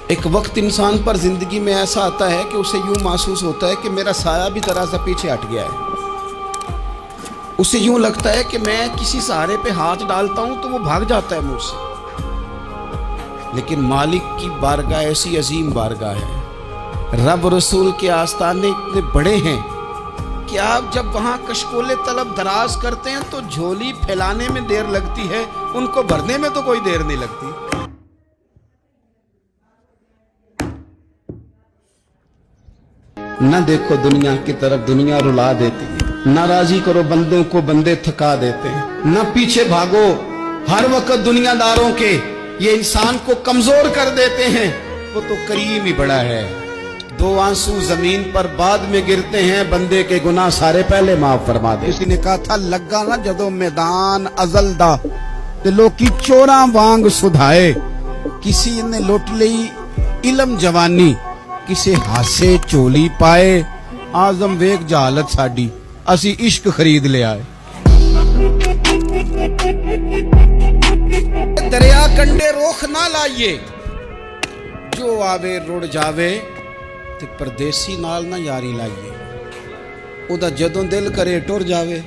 ایک وقت انسان پر زندگی میں ایسا آتا ہے کہ اسے یوں محسوس ہوتا ہے کہ میرا سایہ بھی ذرا سا پیچھے ہٹ گیا ہے. اسے یوں لگتا ہے کہ میں کسی سہارے پہ ہاتھ ڈالتا ہوں تو وہ بھاگ جاتا ہے مجھ سے. لیکن مالک کی بارگاہ ایسی عظیم بارگاہ ہے, رب رسول کے آستانے اتنے بڑے ہیں کہ آپ جب وہاں کشکول طلب دراز کرتے ہیں تو جھولی پھیلانے میں دیر لگتی ہے, ان کو بھرنے میں تو کوئی دیر نہیں لگتی. نہ دیکھو دنیا کی طرف, دنیا رلا دیتی ہے. نہ راضی کرو بندوں کو, بندے تھکا دیتے ہیں. نہ پیچھے بھاگو ہر وقت دنیا داروں کے, یہ انسان کو کمزور کر دیتے ہیں. وہ تو کریم ہی بڑا ہے. دو آنسو زمین پر بعد میں گرتے ہیں, بندے کے گناہ سارے پہلے معاف فرما دے. کسی نے کہا تھا لگا نا جدو میدان ازل دا تے لوکی چوراں وانگ سدھائے. کسی نے لوٹ لئی علم جوانی, کسے ہاسے چولی پائے. آزم ویک جہالت ساڈی, اسی عشق خرید لے آئے. دریا کنڈے روخ نہ لائیے, جو آوے رڑ جاوے تے پردیسی نال نہ یاری لائیے. او دا جدوں دل کرے ٹر جاوے.